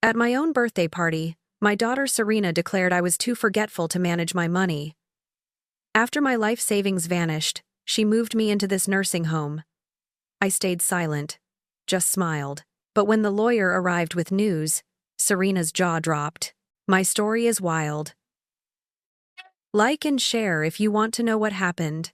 At my own birthday party, my daughter Serena declared I was too forgetful to manage my money. After my life savings vanished, she moved me into this nursing home. I stayed silent, just smiled. But when the lawyer arrived with news, Serena's jaw dropped. My story is wild. Like and share if you want to know what happened.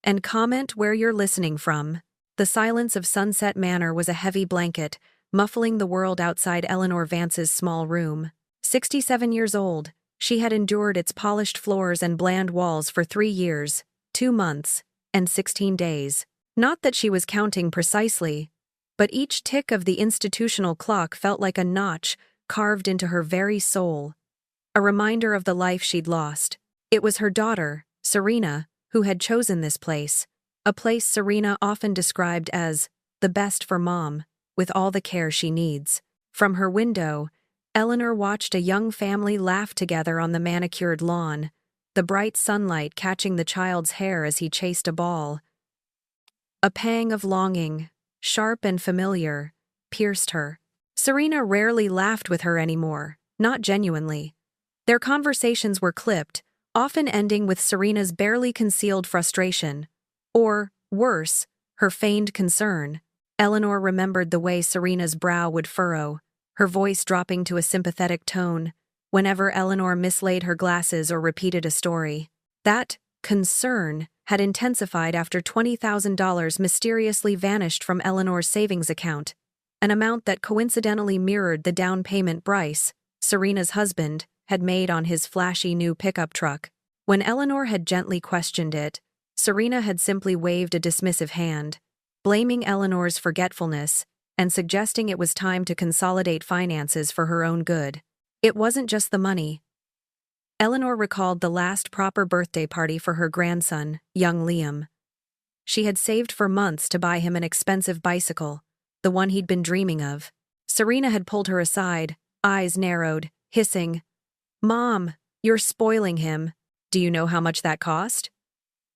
And comment where you're listening from. The silence of Sunset Manor was a heavy blanket, muffling the world outside Eleanor Vance's small room. 67 years old, she had endured its polished floors and bland walls for 3 years, 2 months, and 16 days. Not that she was counting precisely, but each tick of the institutional clock felt like a notch carved into her very soul. A reminder of the life she'd lost. It was her daughter, Serena, who had chosen this place, a place Serena often described as the best for mom, with all the care she needs. From her window, Eleanor watched a young family laugh together on the manicured lawn, the bright sunlight catching the child's hair as he chased a ball. A pang of longing, sharp and familiar, pierced her. Serena rarely laughed with her anymore, not genuinely. Their conversations were clipped, often ending with Serena's barely concealed frustration, or, worse, her feigned concern. Eleanor remembered the way Serena's brow would furrow, her voice dropping to a sympathetic tone, whenever Eleanor mislaid her glasses or repeated a story. That concern had intensified after $20,000 mysteriously vanished from Eleanor's savings account, an amount that coincidentally mirrored the down payment Bryce, Serena's husband, had made on his flashy new pickup truck. When Eleanor had gently questioned it, Serena had simply waved a dismissive hand, blaming Eleanor's forgetfulness and suggesting it was time to consolidate finances for her own good. It wasn't just the money. Eleanor recalled the last proper birthday party for her grandson, young Liam. She had saved for months to buy him an expensive bicycle, the one he'd been dreaming of. Serena had pulled her aside, eyes narrowed, hissing, "Mom, you're spoiling him. Do you know how much that cost?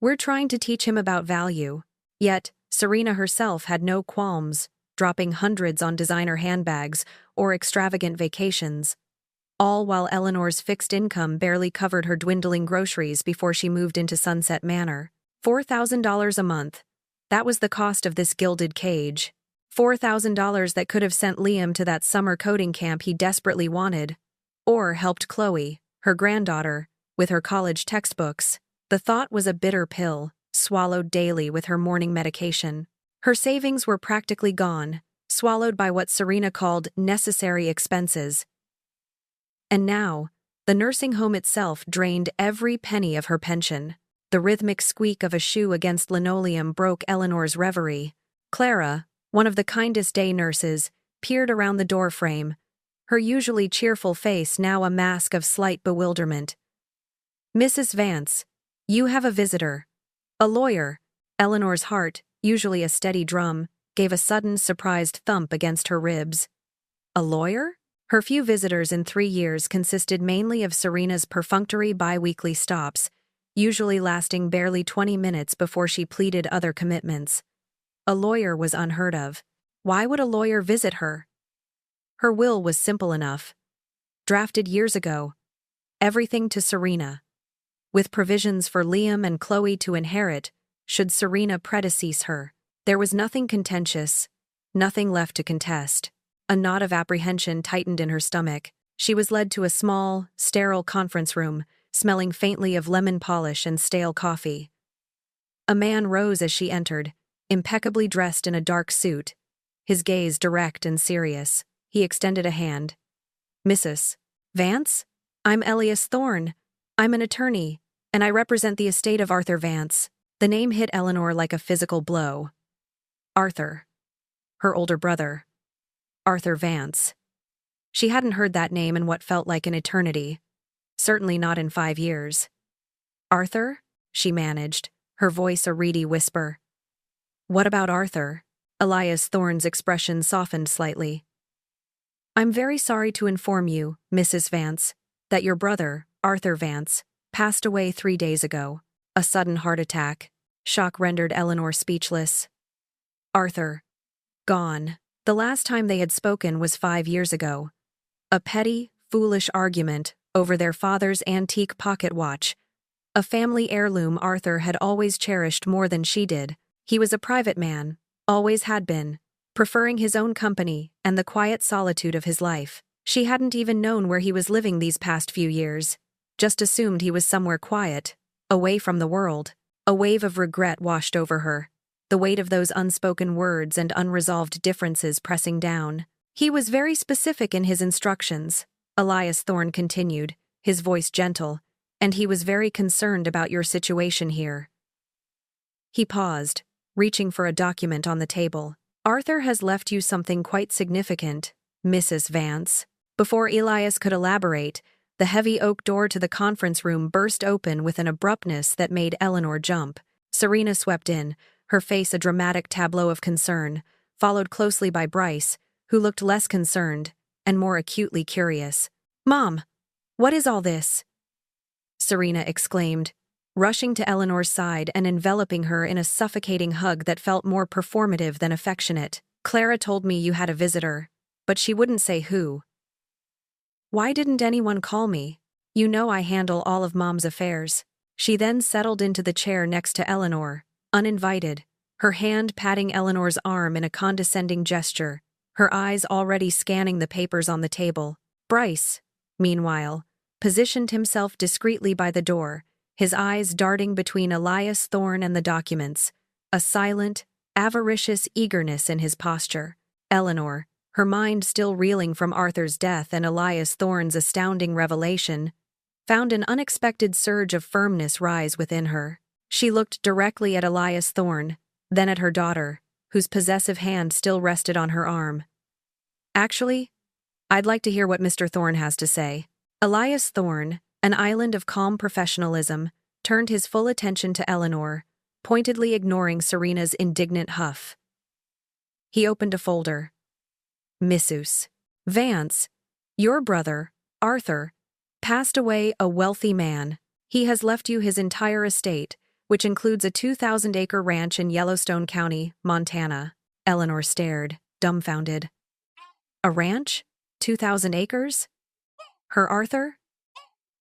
We're trying to teach him about value." Yet, Serena herself had no qualms, dropping hundreds on designer handbags or extravagant vacations, all while Eleanor's fixed income barely covered her dwindling groceries before she moved into Sunset Manor. $4,000 a month. That was the cost of this gilded cage. $4,000 that could have sent Liam to that summer coding camp he desperately wanted, or helped Chloe, her granddaughter, with her college textbooks. The thought was a bitter pill, swallowed daily with her morning medication. Her savings were practically gone, swallowed by what Serena called necessary expenses. And now, the nursing home itself drained every penny of her pension. The rhythmic squeak of a shoe against linoleum broke Eleanor's reverie. Clara, one of the kindest day nurses, peered around the doorframe, her usually cheerful face now a mask of slight bewilderment. "Mrs. Vance, you have a visitor." A lawyer. Eleanor's heart, usually a steady drum, gave a sudden surprised thump against her ribs. A lawyer? Her few visitors in 3 years consisted mainly of Serena's perfunctory bi-weekly stops, usually lasting barely 20 minutes before she pleaded other commitments. A lawyer was unheard of. Why would a lawyer visit her? Her will was simple enough. Drafted years ago. Everything to Serena. With provisions for Liam and Chloe to inherit, should Serena predecease her. There was nothing contentious, nothing left to contest. A knot of apprehension tightened in her stomach. She was led to a small, sterile conference room, smelling faintly of lemon polish and stale coffee. A man rose as she entered, impeccably dressed in a dark suit, his gaze direct and serious. He extended a hand. "Mrs. Vance? I'm Elias Thorne. I'm an attorney, and I represent the estate of Arthur Vance." The name hit Eleanor like a physical blow. Arthur. Her older brother. Arthur Vance. She hadn't heard that name in what felt like an eternity. Certainly not in 5 years. "Arthur?" she managed, her voice a reedy whisper. "What about Arthur?" Elias Thorne's expression softened slightly. "I'm very sorry to inform you, Mrs. Vance, that your brother, Arthur Vance, passed away 3 days ago. A sudden heart attack. Shock rendered Eleanor speechless. Arthur. Gone. The last time they had spoken was 5 years ago. A petty, foolish argument over their father's antique pocket watch, a family heirloom Arthur had always cherished more than she did. He was a private man, always had been, preferring his own company and the quiet solitude of his life. She hadn't even known where he was living these past few years, just assumed he was somewhere quiet, away from the world. A wave of regret washed over her, the weight of those unspoken words and unresolved differences pressing down. He was very specific in his instructions, Elias Thorne continued, his voice gentle, and he was very concerned about your situation here. He paused, reaching for a document on the table. Arthur has left you something quite significant, Mrs. Vance. Before Elias could elaborate, the heavy oak door to the conference room burst open with an abruptness that made Eleanor jump. Serena swept in, her face a dramatic tableau of concern, followed closely by Bryce, who looked less concerned and more acutely curious. "Mom, what is all this?" Serena exclaimed, rushing to Eleanor's side and enveloping her in a suffocating hug that felt more performative than affectionate. "Clara told me you had a visitor, but she wouldn't say who. Why didn't anyone call me? You know I handle all of Mom's affairs." She then settled into the chair next to Eleanor, uninvited, her hand patting Eleanor's arm in a condescending gesture, her eyes already scanning the papers on the table. Bryce, meanwhile, positioned himself discreetly by the door, his eyes darting between Elias Thorne and the documents, a silent, avaricious eagerness in his posture. Eleanor, her mind still reeling from Arthur's death and Elias Thorne's astounding revelation, found an unexpected surge of firmness rise within her. She looked directly at Elias Thorne, then at her daughter, whose possessive hand still rested on her arm. "Actually, I'd like to hear what Mr. Thorne has to say." Elias Thorne, an island of calm professionalism, turned his full attention to Eleanor, pointedly ignoring Serena's indignant huff. He opened a folder. "Mrs. Vance, your brother, Arthur, passed away a wealthy man. He has left you his entire estate, which includes a 2,000-acre ranch in Yellowstone County, Montana." Eleanor stared, dumbfounded. "A ranch? 2,000 acres? Her Arthur?"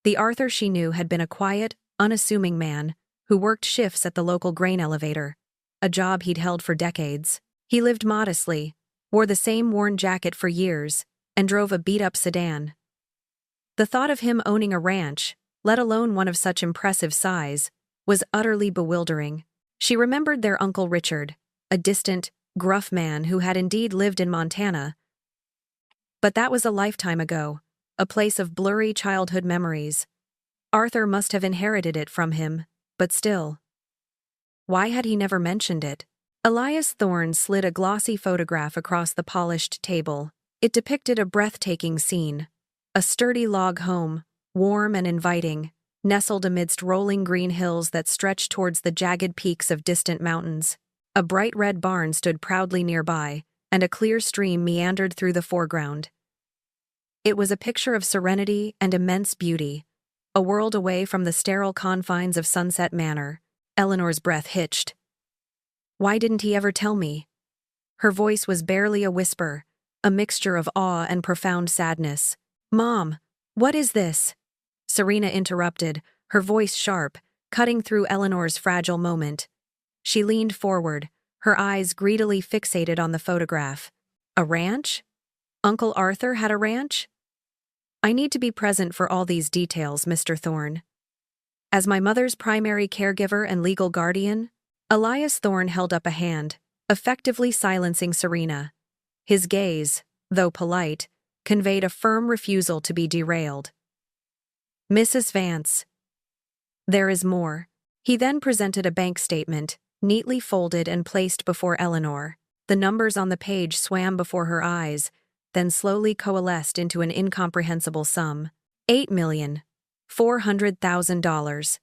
The Arthur she knew had been a quiet, unassuming man who worked shifts at the local grain elevator, a job he'd held for decades. He lived modestly, wore the same worn jacket for years, and drove a beat-up sedan. The thought of him owning a ranch, let alone one of such impressive size, was utterly bewildering. She remembered their Uncle Richard, a distant, gruff man who had indeed lived in Montana. But that was a lifetime ago, a place of blurry childhood memories. Arthur must have inherited it from him, but still. Why had he never mentioned it? Elias Thorne slid a glossy photograph across the polished table. It depicted a breathtaking scene. A sturdy log home, warm and inviting, nestled amidst rolling green hills that stretched towards the jagged peaks of distant mountains. A bright red barn stood proudly nearby, and a clear stream meandered through the foreground. It was a picture of serenity and immense beauty, a world away from the sterile confines of Sunset Manor. Eleanor's breath hitched. Why didn't he ever tell me? Her voice was barely a whisper, a mixture of awe and profound sadness. "Mom, what is this?" Serena interrupted, her voice sharp, cutting through Eleanor's fragile moment. She leaned forward, her eyes greedily fixated on the photograph. "A ranch? Uncle Arthur had a ranch?" "I need to be present for all these details, Mr. Thorne. As my mother's primary caregiver and legal guardian," Elias Thorne held up a hand, effectively silencing Serena. His gaze, though polite, conveyed a firm refusal to be derailed. "Mrs. Vance, there is more." He then presented a bank statement, neatly folded and placed before Eleanor. The numbers on the page swam before her eyes, then slowly coalesced into an incomprehensible sum. $8,400,000.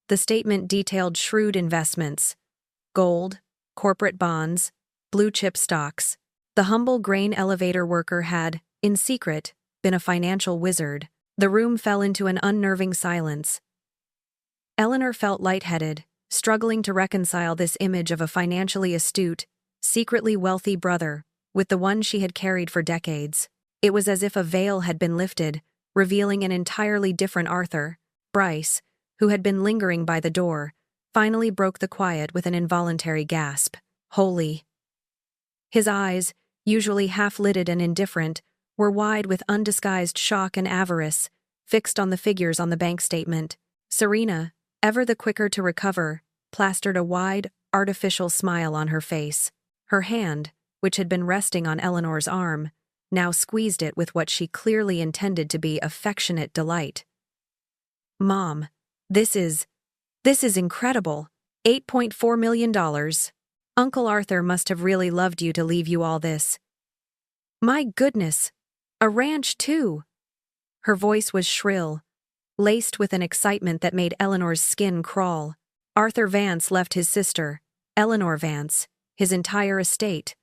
The statement detailed shrewd investments: gold, corporate bonds, blue-chip stocks. The humble grain elevator worker had, in secret, been a financial wizard. The room fell into an unnerving silence. Eleanor felt lightheaded, struggling to reconcile this image of a financially astute, secretly wealthy brother with the one she had carried for decades. It was as if a veil had been lifted, revealing an entirely different Arthur. Bryce, who had been lingering by the door, finally broke the quiet with an involuntary gasp. Holy. His eyes, usually half-lidded and indifferent, were wide with undisguised shock and avarice, fixed on the figures on the bank statement. Serena, ever the quicker to recover, plastered a wide, artificial smile on her face. Her hand, which had been resting on Eleanor's arm, now squeezed it with what she clearly intended to be affectionate delight. Mom, this is incredible. $8.4 million. Uncle Arthur must have really loved you to leave you all this. My goodness, a ranch too. Her voice was shrill, laced with an excitement that made Eleanor's skin crawl. Arthur Vance left his sister, Eleanor Vance, his entire estate,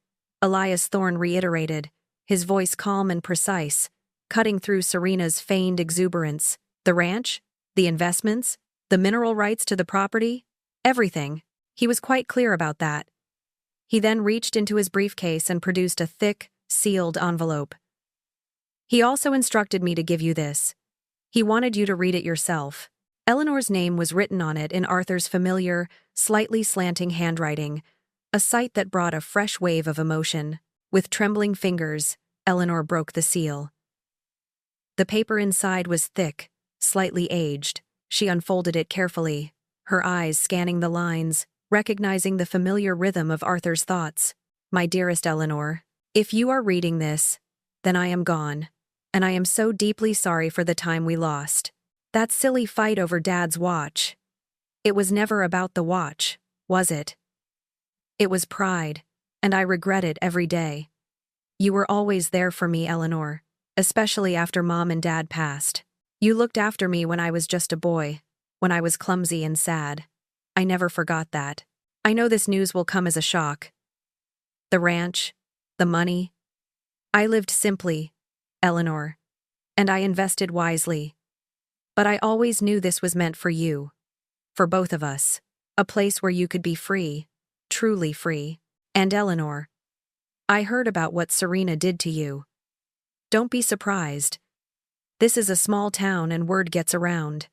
Elias Thorne reiterated, his voice calm and precise, cutting through Serena's feigned exuberance. The ranch? The investments? The mineral rights to the property? Everything. He was quite clear about that. He then reached into his briefcase and produced a thick, sealed envelope. He also instructed me to give you this. He wanted you to read it yourself. Eleanor's name was written on it in Arthur's familiar, slightly slanting handwriting, a sight that brought a fresh wave of emotion. With trembling fingers, Eleanor broke the seal. The paper inside was thick, slightly aged. She unfolded it carefully, her eyes scanning the lines, recognizing the familiar rhythm of Arthur's thoughts. My dearest Eleanor, if you are reading this, then I am gone, and I am so deeply sorry for the time we lost. That silly fight over Dad's watch. It was never about the watch, was it? It was pride, and I regret it every day. You were always there for me, Eleanor, especially after Mom and Dad passed. You looked after me when I was just a boy, when I was clumsy and sad. I never forgot that. I know this news will come as a shock. The ranch, the money. I lived simply, Eleanor, and I invested wisely. But I always knew this was meant for you, for both of us, a place where you could be free, truly free. And Eleanor, I heard about what Serena did to you. Don't be surprised. This is a small town and word gets around.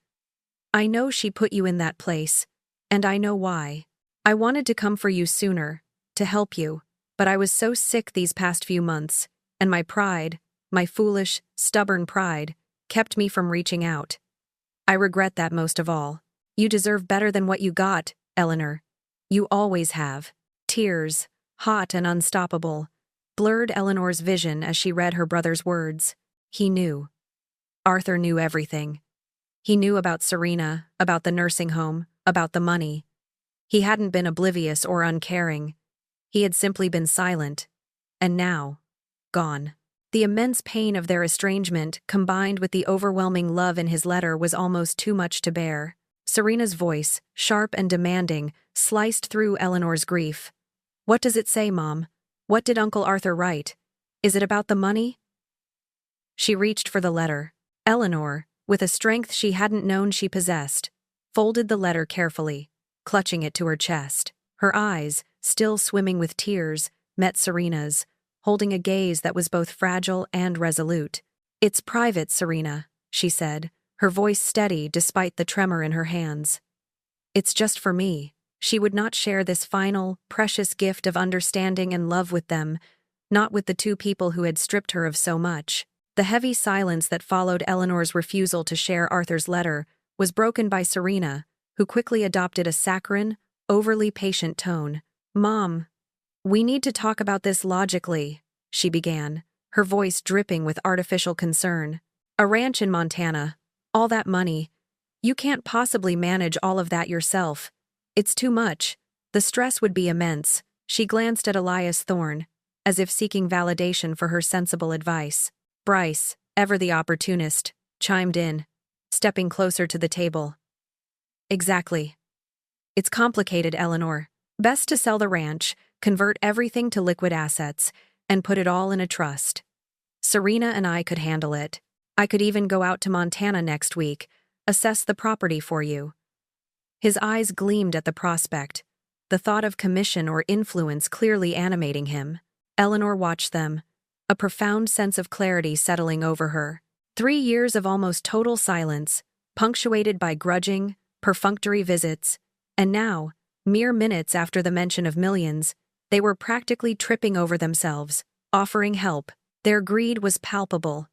I know she put you in that place, and I know why. I wanted to come for you sooner, to help you, but I was so sick these past few months, and my pride, my foolish, stubborn pride, kept me from reaching out. I regret that most of all. You deserve better than what you got, Eleanor. You always have. Tears, hot and unstoppable, blurred Eleanor's vision as she read her brother's words. He knew. Arthur knew everything. He knew about Serena, about the nursing home, about the money. He hadn't been oblivious or uncaring. He had simply been silent. And now, gone. The immense pain of their estrangement, combined with the overwhelming love in his letter, was almost too much to bear. Serena's voice, sharp and demanding, sliced through Eleanor's grief. What does it say, Mom? What did Uncle Arthur write? Is it about the money? She reached for the letter. Eleanor, with a strength she hadn't known she possessed, folded the letter carefully, clutching it to her chest. Her eyes, still swimming with tears, met Serena's, holding a gaze that was both fragile and resolute. It's private, Serena, she said, her voice steady despite the tremor in her hands. It's just for me. She would not share this final, precious gift of understanding and love with them, not with the two people who had stripped her of so much. The heavy silence that followed Eleanor's refusal to share Arthur's letter was broken by Serena, who quickly adopted a saccharine, overly patient tone. Mom, we need to talk about this logically, she began, her voice dripping with artificial concern. A ranch in Montana, all that money. You can't possibly manage all of that yourself. It's too much. The stress would be immense. She glanced at Elias Thorne, as if seeking validation for her sensible advice. Bryce, ever the opportunist, chimed in, stepping closer to the table. Exactly. It's complicated, Eleanor. Best to sell the ranch, convert everything to liquid assets, and put it all in a trust. Serena and I could handle it. I could even go out to Montana next week, assess the property for you. His eyes gleamed at the prospect, the thought of commission or influence clearly animating him. Eleanor watched them, a profound sense of clarity settling over her. 3 years of almost total silence, punctuated by grudging, perfunctory visits, and now, mere minutes after the mention of millions, they were practically tripping over themselves, offering help. Their greed was palpable.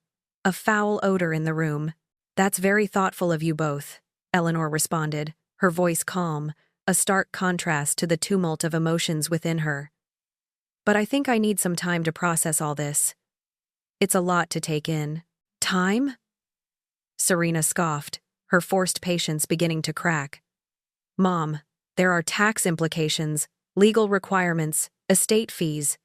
A foul odor in the room. "That's very thoughtful of you both," Eleanor responded, her voice calm, a stark contrast to the tumult of emotions within her. "But I think I need some time to process all this. It's a lot to take in." "Time?" Serena scoffed, her forced patience beginning to crack. "Mom, there are tax implications, legal requirements, estate fees.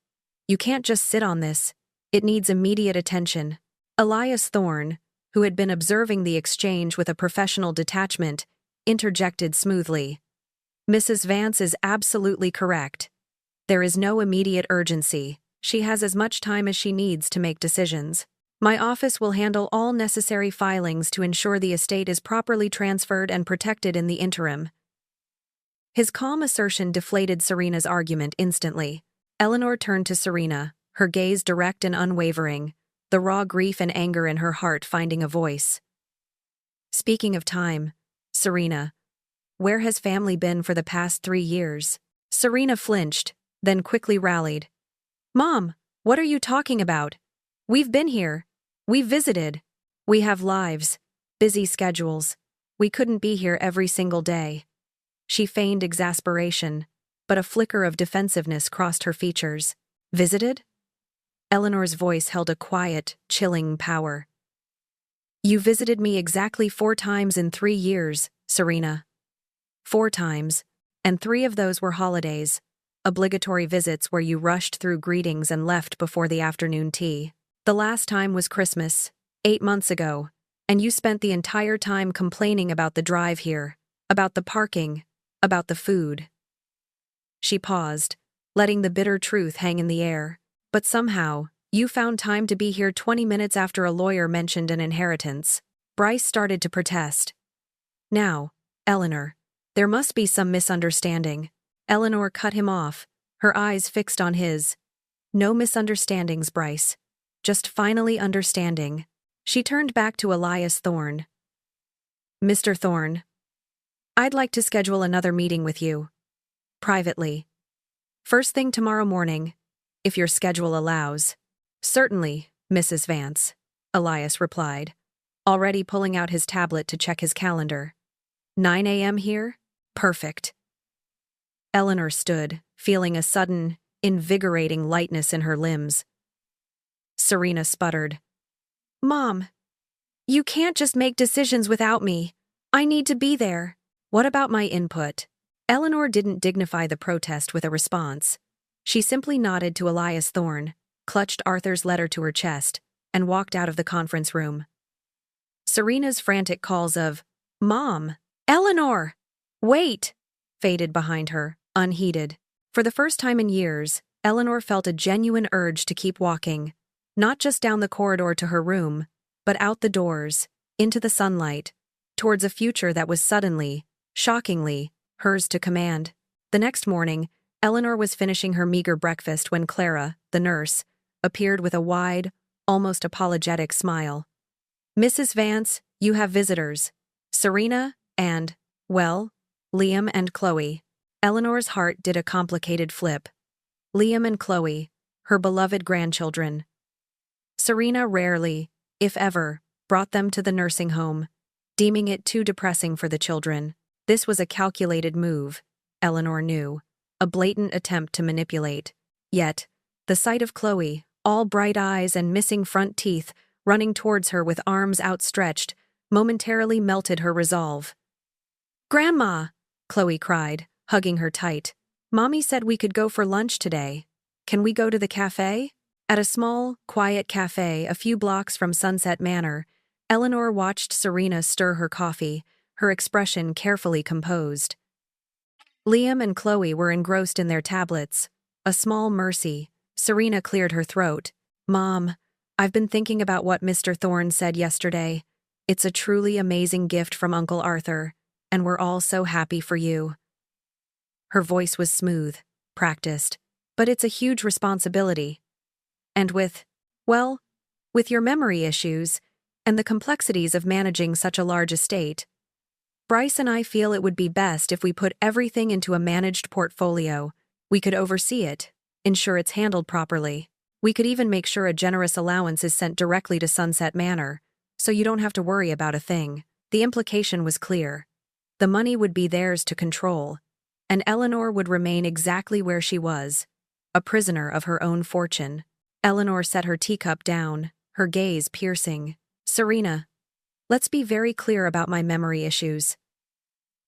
You can't just sit on this. It needs immediate attention." Elias Thorne, who had been observing the exchange with a professional detachment, interjected smoothly. "Mrs. Vance is absolutely correct. There is no immediate urgency. She has as much time as she needs to make decisions. My office will handle all necessary filings to ensure the estate is properly transferred and protected in the interim." His calm assertion deflated Serena's argument instantly. Eleanor turned to Serena, her gaze direct and unwavering, the raw grief and anger in her heart finding a voice. "Speaking of time, Serena, where has family been for the past 3 years?" Serena flinched, then quickly rallied. "Mom, what are you talking about? We've been here. We've visited. We have lives, busy schedules. We couldn't be here every single day." She feigned exasperation, but a flicker of defensiveness crossed her features. "Visited?" Eleanor's voice held a quiet, chilling power. "You visited me exactly 4 times in 3 years, Serena. 4 times, and 3 of those were holidays, obligatory visits where you rushed through greetings and left before the afternoon tea. The last time was Christmas, 8 months ago, and you spent the entire time complaining about the drive here, about the parking, about the food." She paused, letting the bitter truth hang in the air. "But somehow, you found time to be here 20 minutes after a lawyer mentioned an inheritance." Bryce started to protest. "Now, Eleanor, there must be some misunderstanding." Eleanor cut him off, her eyes fixed on his. "No misunderstandings, Bryce. Just finally understanding." She turned back to Elias Thorne. "Mr. Thorne, I'd like to schedule another meeting with you. Privately. First thing tomorrow morning, if your schedule allows." "Certainly, Mrs. Vance," Elias replied, already pulling out his tablet to check his calendar. 9 a.m. here? Perfect." Eleanor stood, feeling a sudden, invigorating lightness in her limbs. Serena sputtered. "Mom, you can't just make decisions without me. I need to be there." "What about my input?" Eleanor didn't dignify the protest with a response. She simply nodded to Elias Thorne, clutched Arthur's letter to her chest, and walked out of the conference room. Serena's frantic calls of, "Mom! Eleanor! Wait!" faded behind her, unheeded. For the first time in years, Eleanor felt a genuine urge to keep walking, not just down the corridor to her room, but out the doors, into the sunlight, towards a future that was suddenly, shockingly, hers to command. The next morning, Eleanor was finishing her meager breakfast when Clara, the nurse, appeared with a wide, almost apologetic smile. "Mrs. Vance, you have visitors. Serena and, well, Liam and Chloe." Eleanor's heart did a complicated flip. Liam and Chloe, her beloved grandchildren. Serena rarely, if ever, brought them to the nursing home, deeming it too depressing for the children. This was a calculated move, Eleanor knew, a blatant attempt to manipulate. Yet, the sight of Chloe, all bright eyes and missing front teeth, running towards her with arms outstretched, momentarily melted her resolve. "Grandma!" Chloe cried, hugging her tight. "Mommy said we could go for lunch today. Can we go to the cafe?" At a small, quiet cafe a few blocks from Sunset Manor, Eleanor watched Serena stir her coffee, her expression carefully composed. Liam and Chloe were engrossed in their tablets. A small mercy. Serena cleared her throat. "Mom, I've been thinking about what Mr. Thorne said yesterday. It's a truly amazing gift from Uncle Arthur, and we're all so happy for you." Her voice was smooth, practiced, but it's a huge responsibility. And with Well, with your memory issues and the complexities of managing such a large estate, Bryce and I feel it would be best if we put everything into a managed portfolio. We could oversee it, ensure it's handled properly. We could even make sure a generous allowance is sent directly to Sunset Manor, so you don't have to worry about a thing. The implication was clear. The money would be theirs to control, and Eleanor would remain exactly where she was, a prisoner of her own fortune. Eleanor set her teacup down, her gaze piercing. Serena, let's be very clear about my memory issues.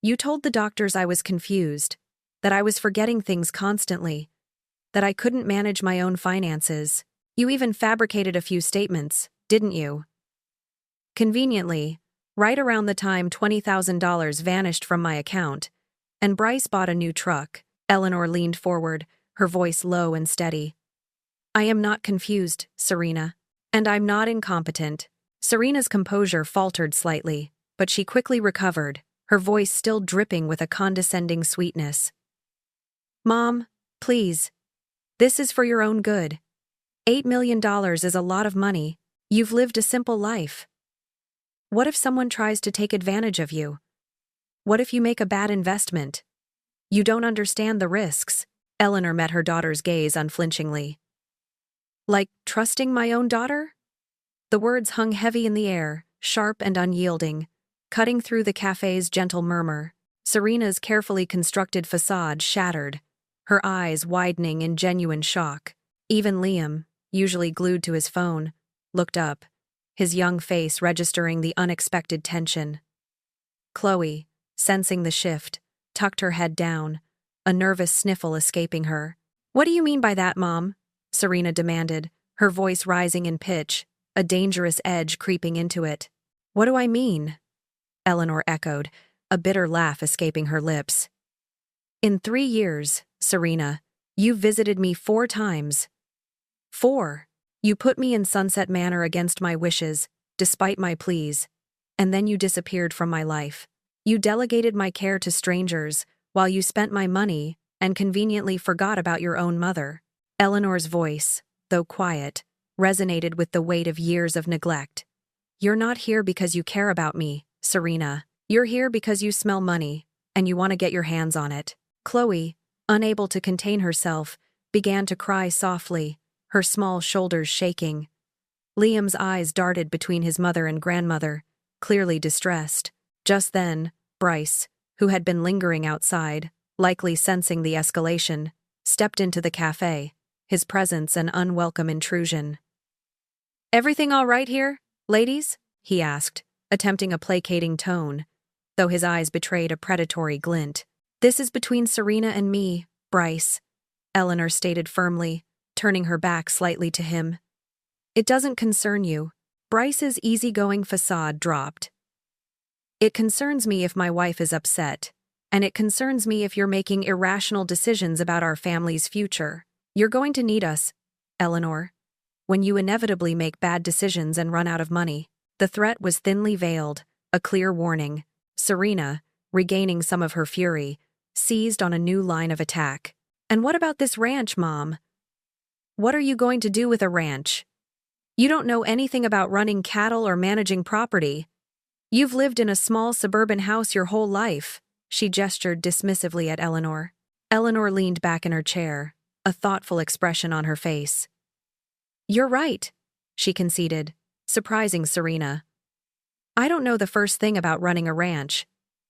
You told the doctors I was confused, that I was forgetting things constantly, that I couldn't manage my own finances. You even fabricated a few statements, didn't you? Conveniently, right around the time $20,000 vanished from my account, and Bryce bought a new truck, Eleanor leaned forward, her voice low and steady. I am not confused, Serena. And I'm not incompetent. Serena's composure faltered slightly, but she quickly recovered, her voice still dripping with a condescending sweetness. Mom, please. This is for your own good. $8 million is a lot of money. You've lived a simple life. What if someone tries to take advantage of you? What if you make a bad investment? You don't understand the risks. Eleanor met her daughter's gaze unflinchingly. Like trusting my own daughter? The words hung heavy in the air, sharp and unyielding, cutting through the cafe's gentle murmur. Serena's carefully constructed facade shattered, her eyes widening in genuine shock. Even Liam, usually glued to his phone, looked up, his young face registering the unexpected tension. Chloe, sensing the shift, tucked her head down, a nervous sniffle escaping her. What do you mean by that, Mom? Serena demanded, her voice rising in pitch, a dangerous edge creeping into it. What do I mean? Eleanor echoed, a bitter laugh escaping her lips. In 3 years, Serena, you visited me 4 times. 4. You put me in Sunset Manor against my wishes, despite my pleas, and then you disappeared from my life. You delegated my care to strangers, while you spent my money and conveniently forgot about your own mother. Eleanor's voice, though quiet, resonated with the weight of years of neglect. You're not here because you care about me, Serena. You're here because you smell money, and you want to get your hands on it. Chloe, unable to contain herself, began to cry softly, her small shoulders shaking. Liam's eyes darted between his mother and grandmother, clearly distressed. Just then, Bryce, who had been lingering outside, likely sensing the escalation, stepped into the cafe, his presence an unwelcome intrusion. Everything all right here, ladies? He asked, attempting a placating tone, though his eyes betrayed a predatory glint. This is between Serena and me, Bryce, Eleanor stated firmly, turning her back slightly to him. It doesn't concern you. Bryce's easygoing facade dropped. It concerns me if my wife is upset, and it concerns me if you're making irrational decisions about our family's future. You're going to need us, Eleanor, when you inevitably make bad decisions and run out of money. The threat was thinly veiled, a clear warning. Serena, regaining some of her fury, seized on a new line of attack. And what about this ranch, Mom? What are you going to do with a ranch? You don't know anything about running cattle or managing property. You've lived in a small suburban house your whole life, she gestured dismissively at Eleanor. Eleanor leaned back in her chair, a thoughtful expression on her face. You're right, she conceded, surprising Serena. I don't know the first thing about running a ranch,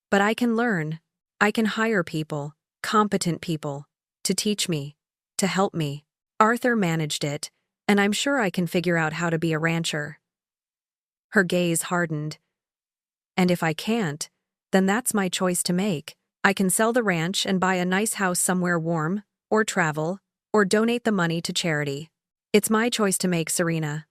but I can learn. I can hire people, competent people, to teach me, to help me. Arthur managed it, and I'm sure I can figure out how to be a rancher. Her gaze hardened. And if I can't, then that's my choice to make. I can sell the ranch and buy a nice house somewhere warm, or travel, or donate the money to charity. It's my choice to make, Serena.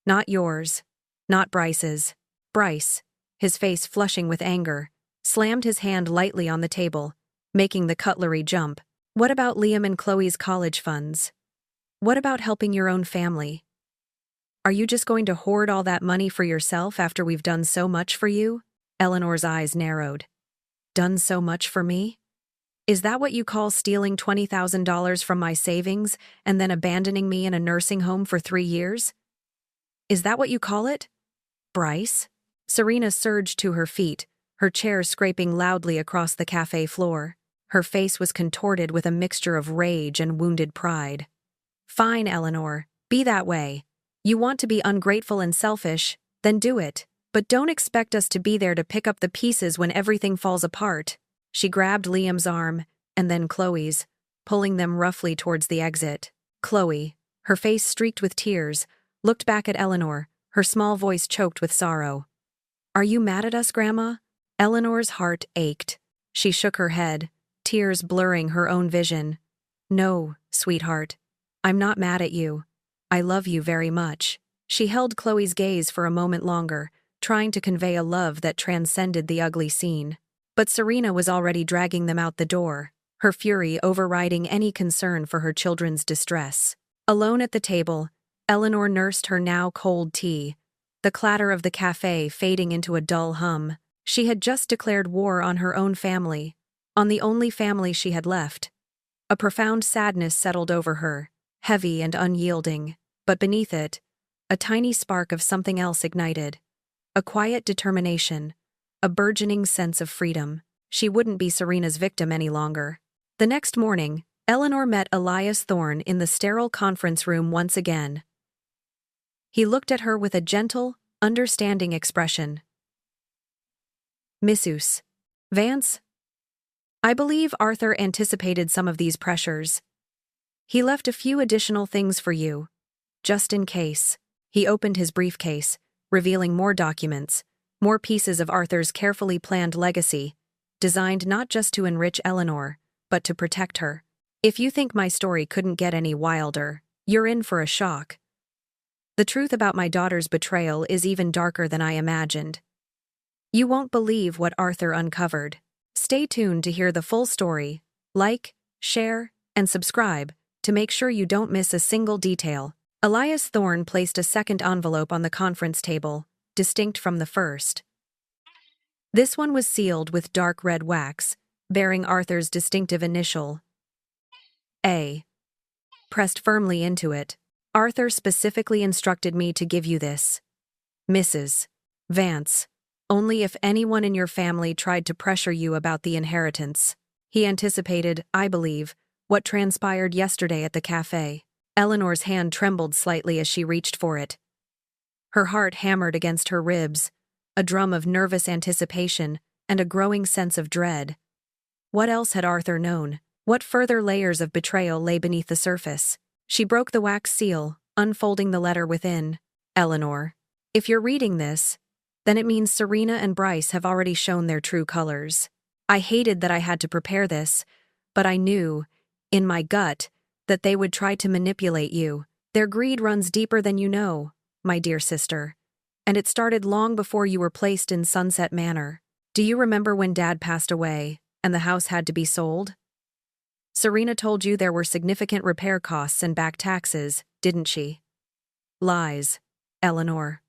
Not yours. Not Bryce's. Bryce, his face flushing with anger, slammed his hand lightly on the table, making the cutlery jump. What about Liam and Chloe's college funds? What about helping your own family? Are you just going to hoard all that money for yourself after we've done so much for you? Eleanor's eyes narrowed. Done so much for me? Is that what you call stealing $20,000 from my savings and then abandoning me in a nursing home for 3 years? Is that what you call it? Bryce? Serena surged to her feet, her chair scraping loudly across the cafe floor. Her face was contorted with a mixture of rage and wounded pride. Fine, Eleanor. Be that way. You want to be ungrateful and selfish, then do it. But don't expect us to be there to pick up the pieces when everything falls apart. She grabbed Liam's arm, and then Chloe's, pulling them roughly towards the exit. Chloe, her face streaked with tears, looked back at Eleanor, her small voice choked with sorrow. Are you mad at us, Grandma? Eleanor's heart ached. She shook her head, tears blurring her own vision. No, sweetheart. I'm not mad at you. I love you very much. She held Chloe's gaze for a moment longer, trying to convey a love that transcended the ugly scene. But Serena was already dragging them out the door, her fury overriding any concern for her children's distress. Alone at the table, Eleanor nursed her now cold tea, the clatter of the cafe fading into a dull hum. She had just declared war on her own family, on the only family she had left. A profound sadness settled over her, heavy and unyielding, but beneath it, a tiny spark of something else ignited. A quiet determination, a burgeoning sense of freedom. She wouldn't be Serena's victim any longer. The next morning, Eleanor met Elias Thorne in the sterile conference room once again. He looked at her with a gentle, understanding expression. Missus Vance? I believe Arthur anticipated some of these pressures. He left a few additional things for you, just in case. He opened his briefcase, revealing more documents, more pieces of Arthur's carefully planned legacy, designed not just to enrich Eleanor, but to protect her. If you think my story couldn't get any wilder, you're in for a shock. The truth about my daughter's betrayal is even darker than I imagined. You won't believe what Arthur uncovered. Stay tuned to hear the full story. Like, share, and subscribe to make sure you don't miss a single detail. Elias Thorne placed a second envelope on the conference table, distinct from the first. This one was sealed with dark red wax, bearing Arthur's distinctive initial, A. Pressed firmly into it, Arthur specifically instructed me to give you this. Mrs. Vance, only if anyone in your family tried to pressure you about the inheritance. He anticipated, I believe, what transpired yesterday at the cafe. Eleanor's hand trembled slightly as she reached for it. Her heart hammered against her ribs, a drum of nervous anticipation and a growing sense of dread. What else had Arthur known? What further layers of betrayal lay beneath the surface? She broke the wax seal, unfolding the letter within. Eleanor, if you're reading this, then it means Serena and Bryce have already shown their true colors. I hated that I had to prepare this, but I knew, in my gut, that they would try to manipulate you. Their greed runs deeper than you know, my dear sister. And it started long before you were placed in Sunset Manor. Do you remember when Dad passed away, and the house had to be sold? Serena told you there were significant repair costs and back taxes, didn't she? Lies, Eleanor.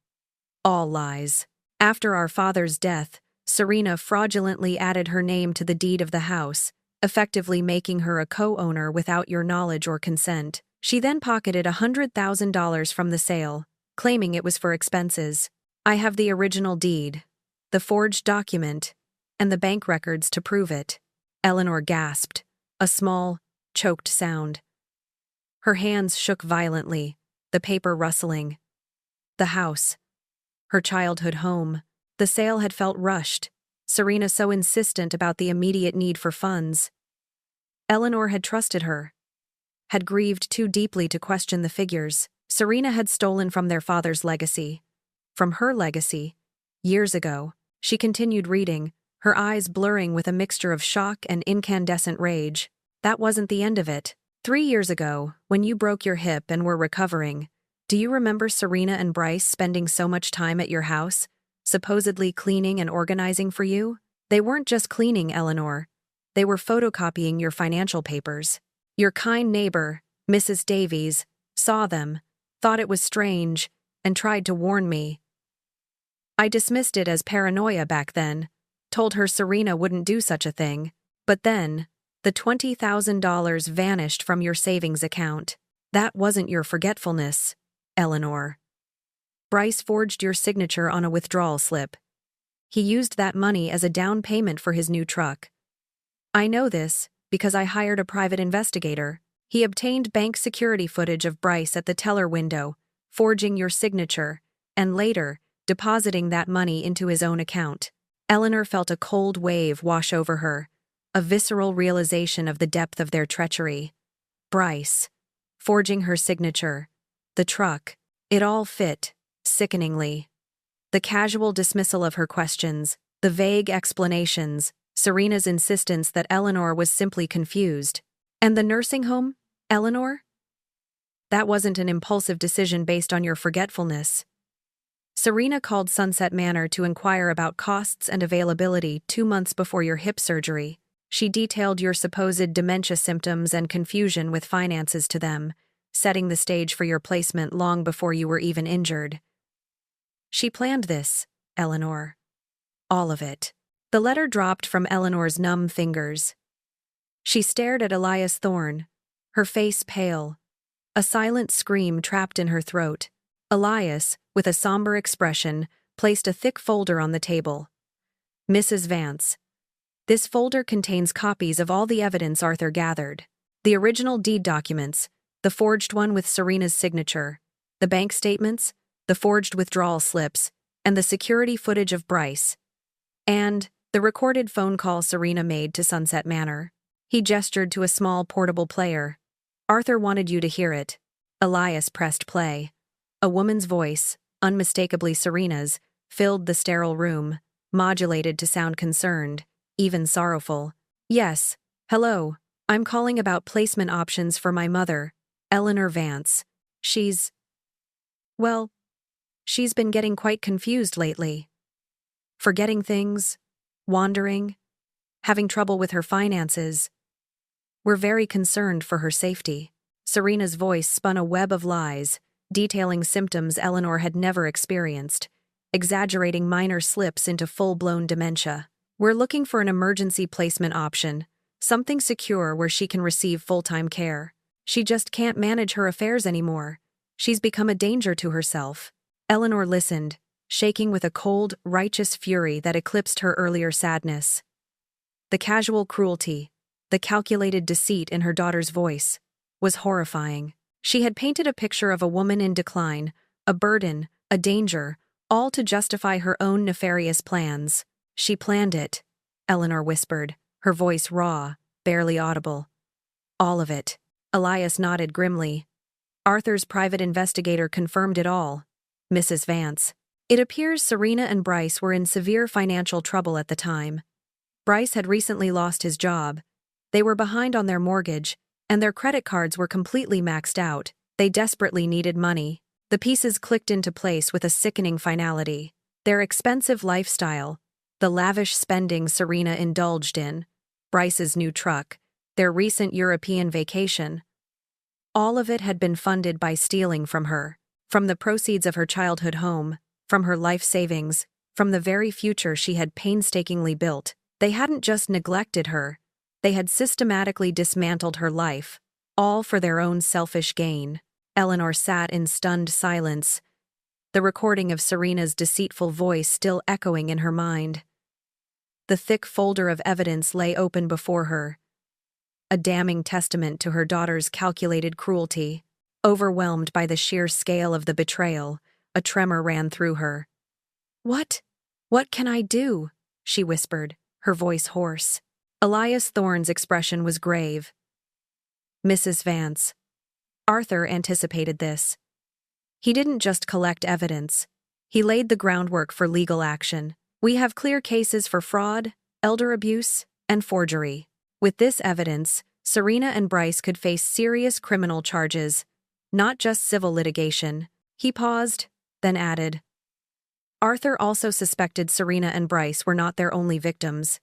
All lies. After our father's death, Serena fraudulently added her name to the deed of the house, effectively making her a co-owner without your knowledge or consent. She then pocketed $100,000 from the sale, claiming it was for expenses. I have the original deed, the forged document, and the bank records to prove it. Eleanor gasped, a small, choked sound. Her hands shook violently, the paper rustling. The house. Her childhood home. The sale had felt rushed, Serena so insistent about the immediate need for funds. Eleanor had trusted her, had grieved too deeply to question the figures. Serena had stolen from their father's legacy. From her legacy. Years ago. She continued reading, her eyes blurring with a mixture of shock and incandescent rage. That wasn't the end of it. 3 years ago, when you broke your hip and were recovering, do you remember Serena and Bryce spending so much time at your house, supposedly cleaning and organizing for you? They weren't just cleaning, Eleanor. They were photocopying your financial papers. Your kind neighbor, Mrs. Davies, saw them, thought it was strange, and tried to warn me. I dismissed it as paranoia back then, told her Serena wouldn't do such a thing. But then, the $20,000 vanished from your savings account. That wasn't your forgetfulness, Eleanor. Bryce forged your signature on a withdrawal slip. He used that money as a down payment for his new truck. I know this because I hired a private investigator. He obtained bank security footage of Bryce at the teller window, forging your signature, and later, depositing that money into his own account. Eleanor felt a cold wave wash over her, a visceral realization of the depth of their treachery. Bryce, forging her signature, the truck, it all fit, sickeningly. The casual dismissal of her questions, the vague explanations, Serena's insistence that Eleanor was simply confused. And the nursing home, Eleanor? That wasn't an impulsive decision based on your forgetfulness. Serena called Sunset Manor to inquire about costs and availability 2 months before your hip surgery. She detailed your supposed dementia symptoms and confusion with finances to them, setting the stage for your placement long before you were even injured. She planned this, Eleanor. All of it. The letter dropped from Eleanor's numb fingers. She stared at Elias Thorne, her face pale. A silent scream trapped in her throat. Elias, with a somber expression, placed a thick folder on the table. Mrs. Vance. This folder contains copies of all the evidence Arthur gathered. The original deed documents, the forged one with Serena's signature, the bank statements, the forged withdrawal slips, and the security footage of Bryce. And the recorded phone call Serena made to Sunset Manor. He gestured to a small portable player. Arthur wanted you to hear it. Elias pressed play. A woman's voice, unmistakably Serena's, filled the sterile room, modulated to sound concerned, even sorrowful. Yes, hello, I'm calling about placement options for my mother, Eleanor Vance. She's been getting quite confused lately. Forgetting things, wandering, having trouble with her finances. We're very concerned for her safety. Serena's voice spun a web of lies, detailing symptoms Eleanor had never experienced, exaggerating minor slips into full-blown dementia. We're looking for an emergency placement option, something secure where she can receive full-time care. She just can't manage her affairs anymore. She's become a danger to herself. Eleanor listened, shaking with a cold, righteous fury that eclipsed her earlier sadness. The casual cruelty, the calculated deceit in her daughter's voice, was horrifying. She had painted a picture of a woman in decline, a burden, a danger, all to justify her own nefarious plans. She planned it, Eleanor whispered, her voice raw, barely audible. All of it. Elias nodded grimly. Arthur's private investigator confirmed it all. Mrs. Vance. It appears Serena and Bryce were in severe financial trouble at the time. Bryce had recently lost his job. They were behind on their mortgage, and their credit cards were completely maxed out. They desperately needed money. The pieces clicked into place with a sickening finality. Their expensive lifestyle, the lavish spending Serena indulged in, Bryce's new truck, their recent European vacation. All of it had been funded by stealing from her, from the proceeds of her childhood home, from her life savings, from the very future she had painstakingly built. They hadn't just neglected her, they had systematically dismantled her life, all for their own selfish gain. Eleanor sat in stunned silence, the recording of Serena's deceitful voice still echoing in her mind. The thick folder of evidence lay open before her, a damning testament to her daughter's calculated cruelty. Overwhelmed by the sheer scale of the betrayal, a tremor ran through her. What can I do?" she whispered, her voice hoarse. Elias Thorne's expression was grave. Mrs. Vance. Arthur anticipated this. He didn't just collect evidence. He laid the groundwork for legal action. We have clear cases for fraud, elder abuse, and forgery. With this evidence, Serena and Bryce could face serious criminal charges, not just civil litigation. He paused, then added. Arthur also suspected Serena and Bryce were not their only victims.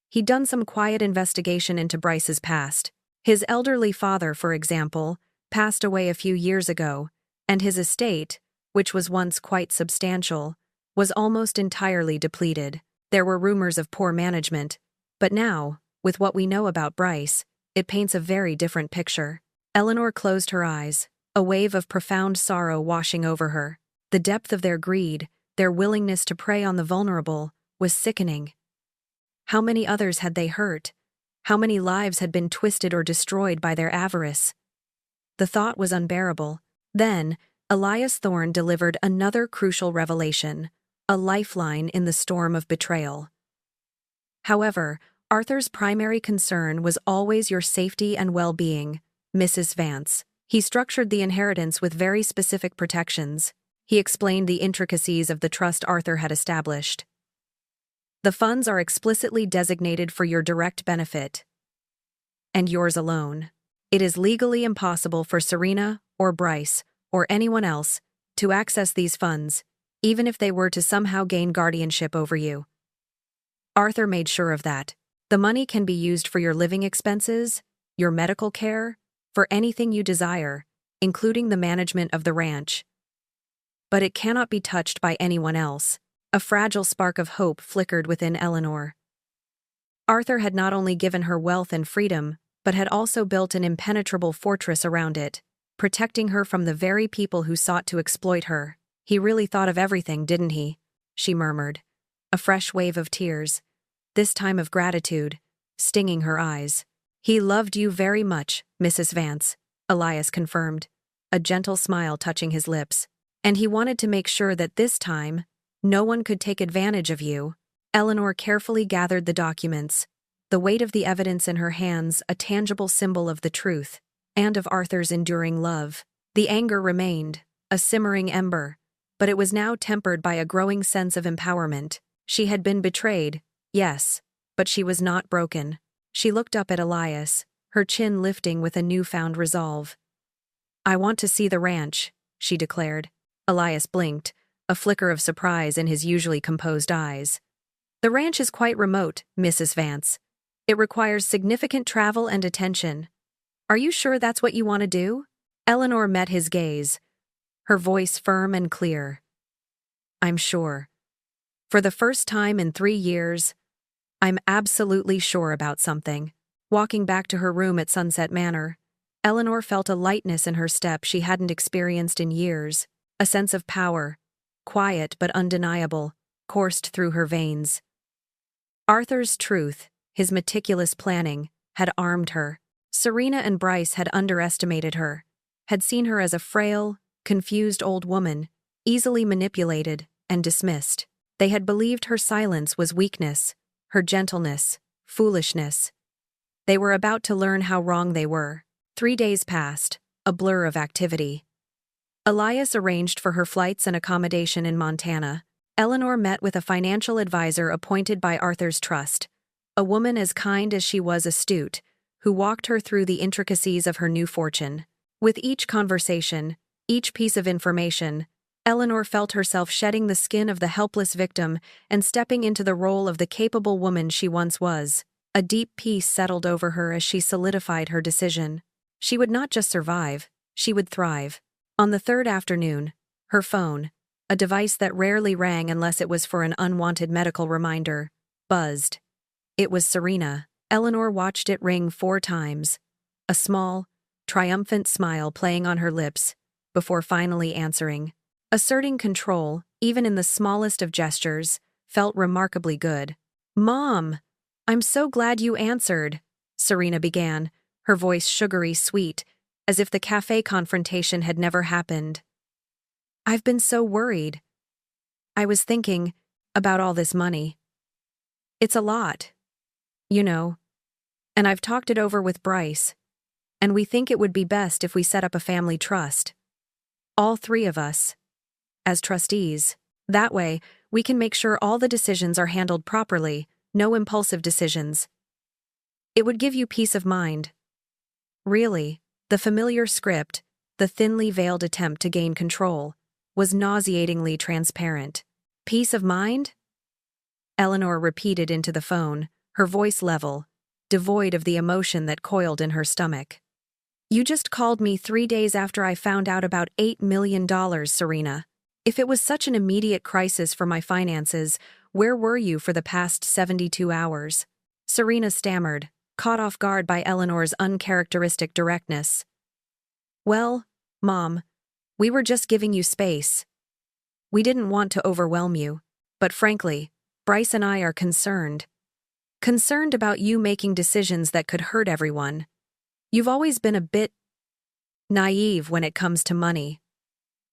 He'd done some quiet investigation into Bryce's past. His elderly father, for example, passed away a few years ago, and his estate, which was once quite substantial, was almost entirely depleted. There were rumors of poor management, but now, with what we know about Bryce, it paints a very different picture. Eleanor closed her eyes, a wave of profound sorrow washing over her. The depth of their greed, their willingness to prey on the vulnerable, was sickening. How many others had they hurt? How many lives had been twisted or destroyed by their avarice? The thought was unbearable. Then, Elias Thorne delivered another crucial revelation, a lifeline in the storm of betrayal. However, Arthur's primary concern was always your safety and well-being, Mrs. Vance. He structured the inheritance with very specific protections. He explained the intricacies of the trust Arthur had established. The funds are explicitly designated for your direct benefit, and yours alone. It is legally impossible for Serena, or Bryce, or anyone else, to access these funds, even if they were to somehow gain guardianship over you. Arthur made sure of that. The money can be used for your living expenses, your medical care, for anything you desire, including the management of the ranch. But it cannot be touched by anyone else. A fragile spark of hope flickered within Eleanor. Arthur had not only given her wealth and freedom, but had also built an impenetrable fortress around it, protecting her from the very people who sought to exploit her. He really thought of everything, didn't he? She murmured. A fresh wave of tears, this time of gratitude, stinging her eyes. He loved you very much, Mrs. Vance, Elias confirmed, a gentle smile touching his lips. And he wanted to make sure that this time, no one could take advantage of you. Eleanor carefully gathered the documents, the weight of the evidence in her hands a tangible symbol of the truth, and of Arthur's enduring love. The anger remained, a simmering ember, but it was now tempered by a growing sense of empowerment. She had been betrayed, yes, but she was not broken. She looked up at Elias, her chin lifting with a newfound resolve. "I want to see the ranch," she declared. Elias blinked, a flicker of surprise in his usually composed eyes. "The ranch is quite remote, Mrs. Vance. It requires significant travel and attention. Are you sure that's what you want to do?" Eleanor met his gaze, her voice firm and clear. "I'm sure. For the first time in 3 years, I'm absolutely sure about something." Walking back to her room at Sunset Manor, Eleanor felt a lightness in her step she hadn't experienced in years. A sense of power, quiet but undeniable, coursed through her veins. Arthur's truth, his meticulous planning, had armed her. Serena and Bryce had underestimated her, had seen her as a frail, confused old woman, easily manipulated and dismissed. They had believed her silence was weakness, her gentleness, foolishness. They were about to learn how wrong they were. 3 days passed, a blur of activity. Elias arranged for her flights and accommodation in Montana. Eleanor met with a financial advisor appointed by Arthur's trust, a woman as kind as she was astute, who walked her through the intricacies of her new fortune. With each conversation, each piece of information, Eleanor felt herself shedding the skin of the helpless victim and stepping into the role of the capable woman she once was. A deep peace settled over her as she solidified her decision. She would not just survive, she would thrive. On the 3rd afternoon, her phone, a device that rarely rang unless it was for an unwanted medical reminder, buzzed. It was Serena. Eleanor watched it ring 4 times, a small, triumphant smile playing on her lips, before finally answering. Asserting control, even in the smallest of gestures, felt remarkably good. "Mom, I'm so glad you answered," Serena began, her voice sugary sweet, as if the cafe confrontation had never happened. "I've been so worried. I was thinking about all this money. It's a lot, you know, and I've talked it over with Bryce, and we think it would be best if we set up a family trust. All 3 of us, as trustees. That way, we can make sure all the decisions are handled properly, no impulsive decisions. It would give you peace of mind." Really, the familiar script, the thinly veiled attempt to gain control, was nauseatingly transparent. "Peace of mind?" Eleanor repeated into the phone, her voice level, devoid of the emotion that coiled in her stomach. "You just called me 3 days after I found out about $8 million, Serena. If it was such an immediate crisis for my finances, where were you for the past 72 hours? Serena stammered, caught off guard by Eleanor's uncharacteristic directness. "Well, Mom, we were just giving you space. We didn't want to overwhelm you, but frankly, Bryce and I are concerned. Concerned about you making decisions that could hurt everyone. You've always been a bit naive when it comes to money.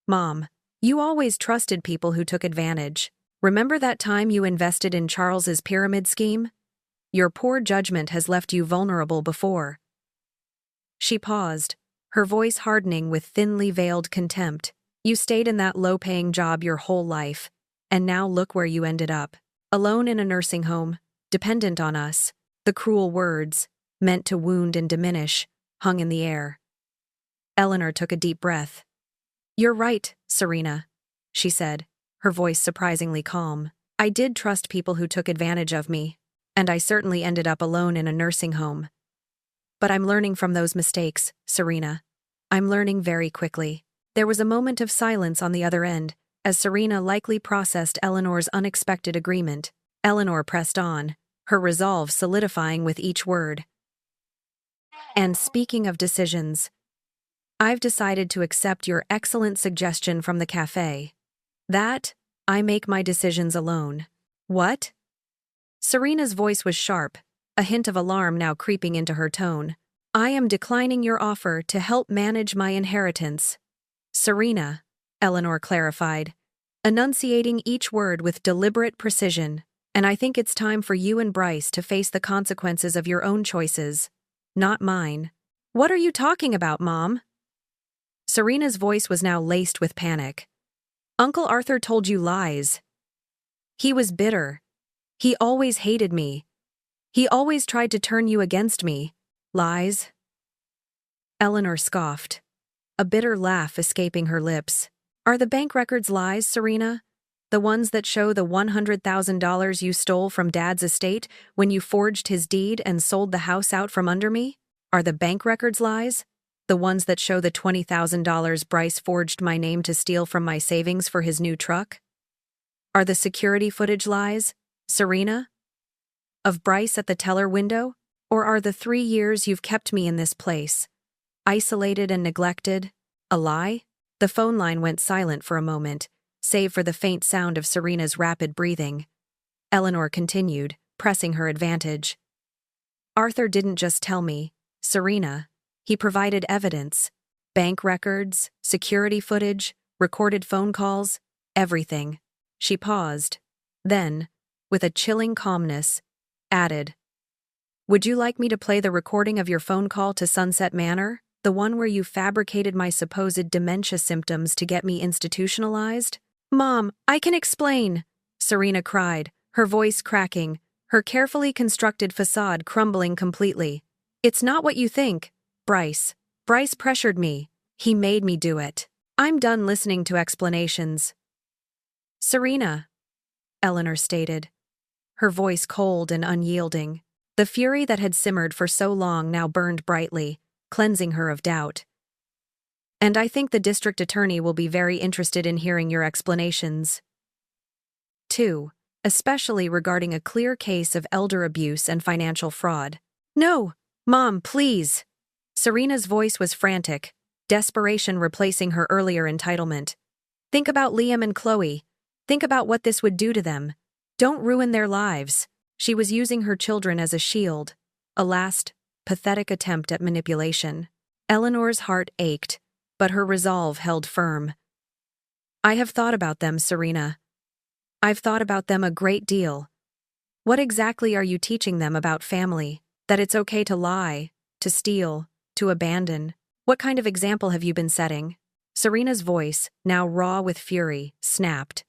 Mom, you always trusted people who took advantage. Remember that time you invested in Charles's pyramid scheme? Your poor judgment has left you vulnerable before. She paused, her voice hardening with thinly veiled contempt. You stayed in that low-paying job your whole life, and now look where you ended up. Alone in a nursing home, dependent on us. The cruel words, meant to wound and diminish, hung in the air. Eleanor took a deep breath. You're right, Serena, she said, her voice surprisingly calm. I did trust people who took advantage of me, and I certainly ended up alone in a nursing home. But I'm learning from those mistakes, Serena. I'm learning very quickly. There was a moment of silence on the other end, as Serena likely processed Eleanor's unexpected agreement. Eleanor pressed on, her resolve solidifying with each word. And speaking of decisions, I've decided to accept your excellent suggestion from the cafe. That, I make my decisions alone. What? Serena's voice was sharp, a hint of alarm now creeping into her tone. I am declining your offer to help manage my inheritance. Serena, Eleanor clarified, enunciating each word with deliberate precision, and I think it's time for you and Bryce to face the consequences of your own choices, not mine. What are you talking about, Mom? Serena's voice was now laced with panic. Uncle Arthur told you lies. He was bitter. He always hated me. He always tried to turn you against me. Lies? Eleanor scoffed, a bitter laugh escaping her lips. Are the bank records lies, Serena? The ones that show the $100,000 you stole from Dad's estate when you forged his deed and sold the house out from under me? Are the bank records lies? The ones that show the $20,000 Bryce forged my name to steal from my savings for his new truck? Are the security footage lies, Serena? Of Bryce at the teller window? Or are the 3 years you've kept me in this place, isolated and neglected, a lie? The phone line went silent for a moment, save for the faint sound of Serena's rapid breathing. Eleanor continued, pressing her advantage. Arthur didn't just tell me, Serena. He provided evidence. Bank records, security footage, recorded phone calls, everything. She paused. Then, with a chilling calmness, added, Would you like me to play the recording of your phone call to Sunset Manor, the one where you fabricated my supposed dementia symptoms to get me institutionalized? Mom, I can explain, Serena cried, her voice cracking, her carefully constructed facade crumbling completely. It's not what you think, Bryce. Bryce pressured me. He made me do it. I'm done listening to explanations. Serena, Eleanor stated, her voice cold and unyielding. The fury that had simmered for so long now burned brightly, cleansing her of doubt. And I think the district attorney will be very interested in hearing your explanations. 2. Especially regarding a clear case of elder abuse and financial fraud. No, Mom, please. Serena's voice was frantic, desperation replacing her earlier entitlement. Think about Liam and Chloe. Think about what this would do to them. Don't ruin their lives. She was using her children as a shield, a last, pathetic attempt at manipulation. Eleanor's heart ached, but her resolve held firm. I have thought about them, Serena. I've thought about them a great deal. What exactly are you teaching them about family? That it's okay to lie, to steal, to abandon? What kind of example have you been setting? Serena's voice, now raw with fury, snapped.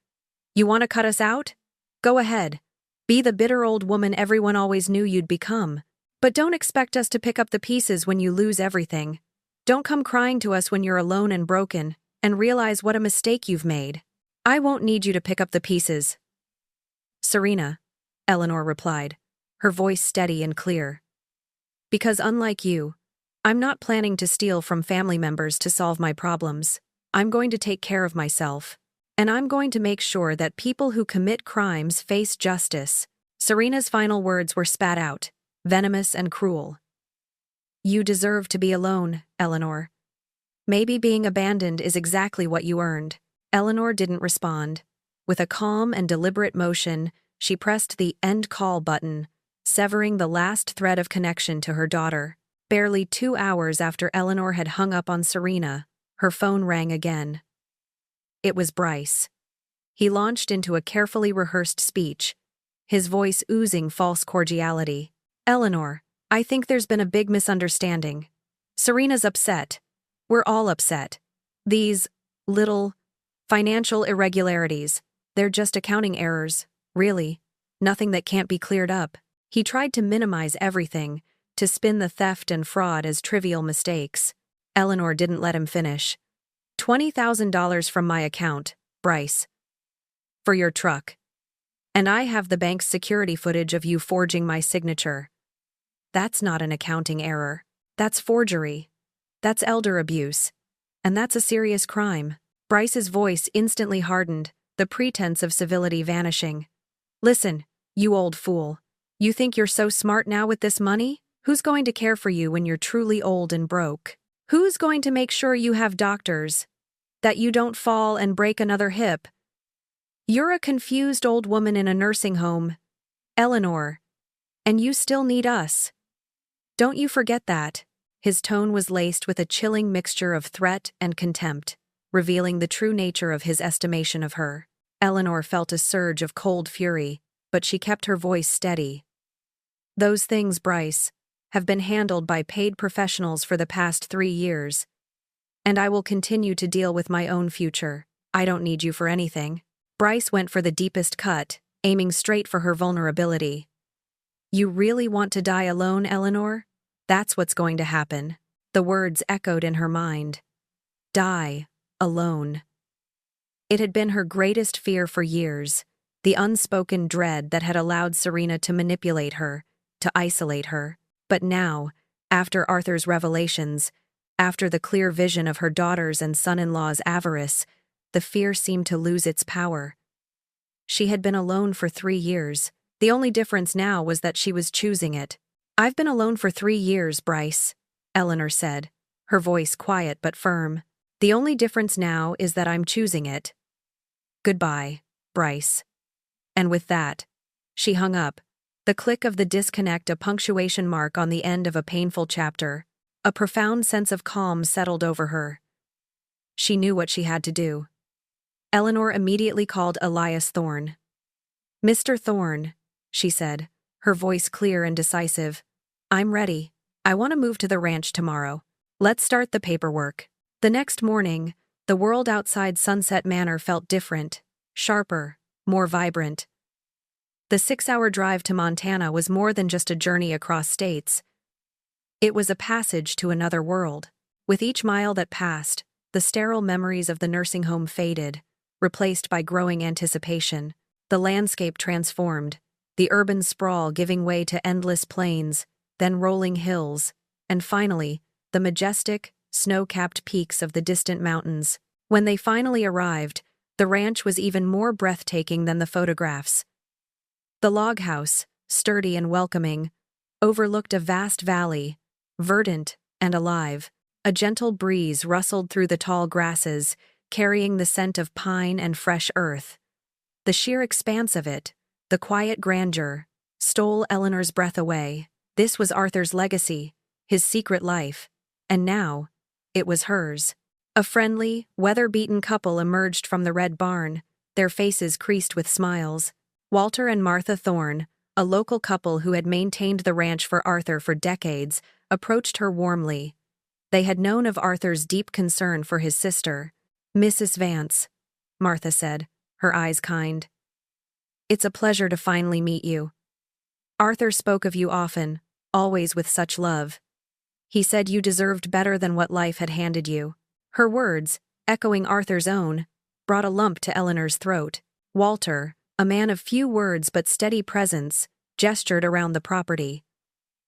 You want to cut us out? Go ahead. Be the bitter old woman everyone always knew you'd become. But don't expect us to pick up the pieces when you lose everything. Don't come crying to us when you're alone and broken, and realize what a mistake you've made. I won't need you to pick up the pieces. Serena, Eleanor replied, her voice steady and clear. Because unlike you, I'm not planning to steal from family members to solve my problems. I'm going to take care of myself. And I'm going to make sure that people who commit crimes face justice. Serena's final words were spat out, venomous and cruel. You deserve to be alone, Eleanor. Maybe being abandoned is exactly what you earned. Eleanor didn't respond. With a calm and deliberate motion, she pressed the end call button, severing the last thread of connection to her daughter. Barely 2 hours after Eleanor had hung up on Serena, her phone rang again. It was Bryce. He launched into a carefully rehearsed speech, his voice oozing false cordiality. "Eleanor, I think there's been a big misunderstanding. Serena's upset. We're all upset. These little financial irregularities, they're just accounting errors, really. Nothing that can't be cleared up." He tried to minimize everything, to spin the theft and fraud as trivial mistakes. Eleanor didn't let him finish. $20,000 from my account, Bryce. For your truck. And I have the bank's security footage of you forging my signature. That's not an accounting error. That's forgery. That's elder abuse. And that's a serious crime. Bryce's voice instantly hardened, the pretense of civility vanishing. "Listen, you old fool. You think you're so smart now with this money? Who's going to care for you when you're truly old and broke? Who's going to make sure you have doctors? That you don't fall and break another hip? You're a confused old woman in a nursing home, Eleanor. And you still need us. Don't you forget that." His tone was laced with a chilling mixture of threat and contempt, revealing the true nature of his estimation of her. Eleanor felt a surge of cold fury, but she kept her voice steady. "Those things, Bryce, have been handled by paid professionals for the past 3 years. And I will continue to deal with my own future. I don't need you for anything." Bryce went for the deepest cut, aiming straight for her vulnerability. "You really want to die alone, Eleanor? That's what's going to happen." The words echoed in her mind. Die alone. It had been her greatest fear for years, the unspoken dread that had allowed Serena to manipulate her, to isolate her. But now, after Arthur's revelations, after the clear vision of her daughter's and son-in-law's avarice, the fear seemed to lose its power. She had been alone for 3 years. The only difference now was that she was choosing it. "I've been alone for 3 years, Bryce," Eleanor said, her voice quiet but firm. "The only difference now is that I'm choosing it. Goodbye, Bryce." And with that, she hung up, the click of the disconnect a punctuation mark on the end of a painful chapter. A profound sense of calm settled over her. She knew what she had to do. Eleanor immediately called Elias Thorne. "Mr. Thorne," she said, her voice clear and decisive. "I'm ready. I want to move to the ranch tomorrow. Let's start the paperwork." The next morning, the world outside Sunset Manor felt different, sharper, more vibrant. The 6-hour drive to Montana was more than just a journey across states. It was a passage to another world. With each mile that passed, the sterile memories of the nursing home faded, replaced by growing anticipation. The landscape transformed, the urban sprawl giving way to endless plains, then rolling hills, and finally, the majestic, snow-capped peaks of the distant mountains. When they finally arrived, the ranch was even more breathtaking than the photographs. The log house, sturdy and welcoming, overlooked a vast valley, verdant and alive. A gentle breeze rustled through the tall grasses, carrying the scent of pine and fresh earth. The sheer expanse of it, the quiet grandeur, stole Eleanor's breath away. This was Arthur's legacy, his secret life, and now, it was hers. A friendly, weather-beaten couple emerged from the red barn, their faces creased with smiles. Walter and Martha Thorne, a local couple who had maintained the ranch for Arthur for decades, approached her warmly. They had known of Arthur's deep concern for his sister. "Mrs. Vance," Martha said, her eyes kind. "It's a pleasure to finally meet you. Arthur spoke of you often, always with such love. He said you deserved better than what life had handed you." Her words, echoing Arthur's own, brought a lump to Eleanor's throat. Walter, a man of few words but steady presence, gestured around the property.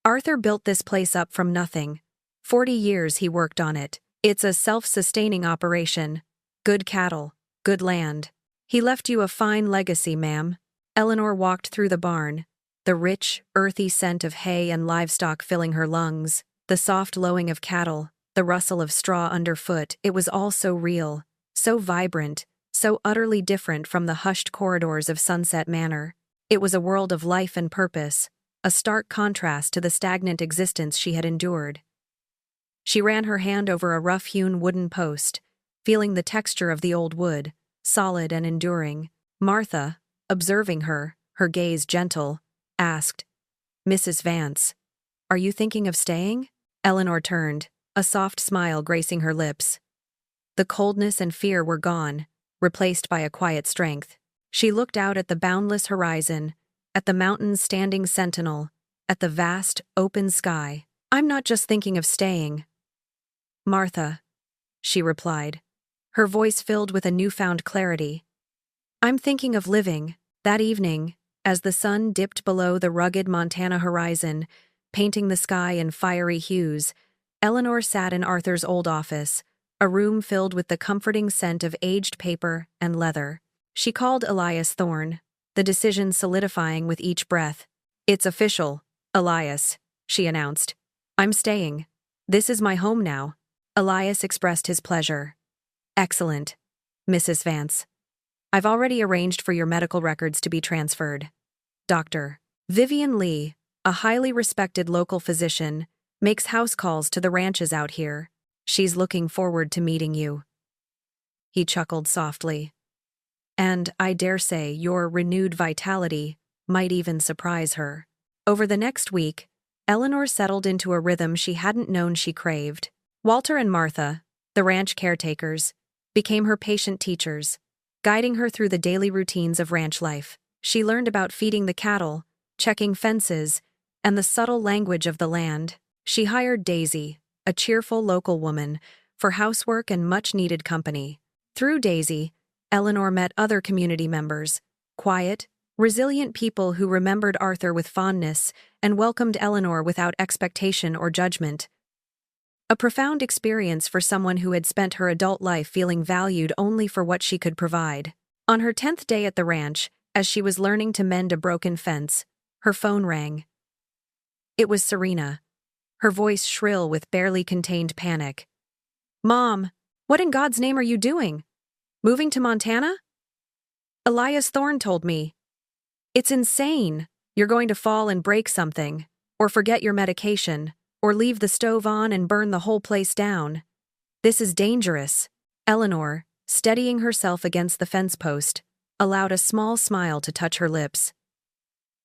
"Arthur built this place up from nothing. 40 years he worked on it. It's a self-sustaining operation. Good cattle, good land. He left you a fine legacy, ma'am." Eleanor walked through the barn, the rich, earthy scent of hay and livestock filling her lungs, the soft lowing of cattle, the rustle of straw underfoot. It was all so real, so vibrant, so utterly different from the hushed corridors of Sunset Manor. It was a world of life and purpose, a stark contrast to the stagnant existence she had endured. She ran her hand over a rough-hewn wooden post, feeling the texture of the old wood, solid and enduring. Martha, observing her, her gaze gentle, asked, "Mrs. Vance, are you thinking of staying?" Eleanor turned, a soft smile gracing her lips. The coldness and fear were gone, replaced by a quiet strength. She looked out at the boundless horizon, at the mountains standing sentinel, at the vast, open sky. "I'm not just thinking of staying, Martha," she replied, her voice filled with a newfound clarity. "I'm thinking of living." That evening, as the sun dipped below the rugged Montana horizon, painting the sky in fiery hues, Eleanor sat in Arthur's old office, a room filled with the comforting scent of aged paper and leather. She called Elias Thorne, the decision solidifying with each breath. "It's official, Elias," she announced. "I'm staying. This is my home now." Elias expressed his pleasure. "Excellent, Mrs. Vance. I've already arranged for your medical records to be transferred. Dr. Vivian Lee, a highly respected local physician, makes house calls to the ranches out here. She's looking forward to meeting you." He chuckled softly. "And I dare say your renewed vitality might even surprise her." Over the next week, Eleanor settled into a rhythm she hadn't known she craved. Walter and Martha, the ranch caretakers, became her patient teachers, guiding her through the daily routines of ranch life. She learned about feeding the cattle, checking fences, and the subtle language of the land. She hired Daisy, a cheerful local woman, for housework and much-needed company. Through Daisy, Eleanor met other community members, quiet, resilient people who remembered Arthur with fondness and welcomed Eleanor without expectation or judgment. A profound experience for someone who had spent her adult life feeling valued only for what she could provide. On her 10th day at the ranch, as she was learning to mend a broken fence, her phone rang. It was Serena, her voice shrill with barely contained panic. "Mom, what in God's name are you doing? Moving to Montana?" "Elias Thorne told me." "It's insane. You're going to fall and break something, or forget your medication, or leave the stove on and burn the whole place down. This is dangerous." Eleanor, steadying herself against the fence post, allowed a small smile to touch her lips.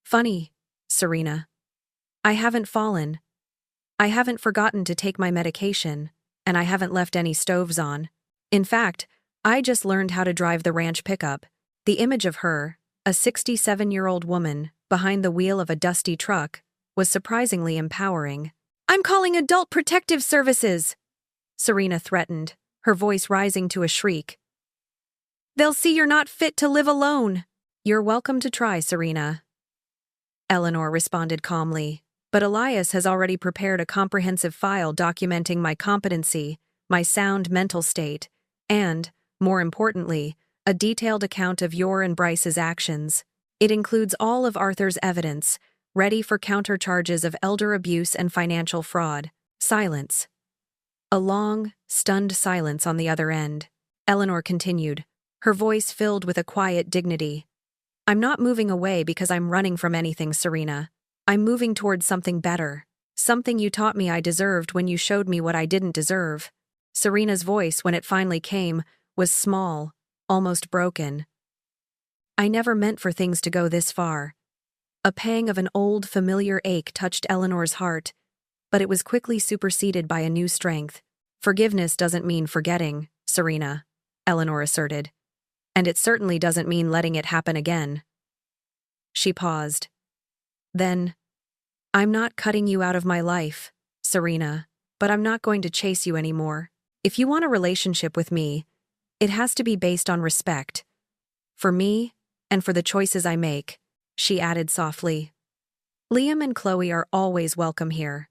"Funny, Serena. I haven't fallen. I haven't forgotten to take my medication, and I haven't left any stoves on. In fact, I just learned how to drive the ranch pickup." The image of her, a 67-year-old woman, behind the wheel of a dusty truck, was surprisingly empowering. "I'm calling Adult Protective Services," Serena threatened, her voice rising to a shriek. "They'll see you're not fit to live alone." "You're welcome to try, Serena," Eleanor responded calmly, "but Elias has already prepared a comprehensive file documenting my competency, my sound mental state, and, more importantly, a detailed account of your and Bryce's actions. It includes all of Arthur's evidence, ready for countercharges of elder abuse and financial fraud." Silence. A long, stunned silence on the other end. Eleanor continued, her voice filled with a quiet dignity. "I'm not moving away because I'm running from anything, Serena. I'm moving towards something better. Something you taught me I deserved when you showed me what I didn't deserve." Serena's voice, when it finally came, was small, almost broken. "I never meant for things to go this far." A pang of an old, familiar ache touched Eleanor's heart, but it was quickly superseded by a new strength. "Forgiveness doesn't mean forgetting, Serena," Eleanor asserted. "And it certainly doesn't mean letting it happen again." She paused. Then, "I'm not cutting you out of my life, Serena, but I'm not going to chase you anymore. If you want a relationship with me, it has to be based on respect. For me, and for the choices I make," she added softly. "Liam and Chloe are always welcome here,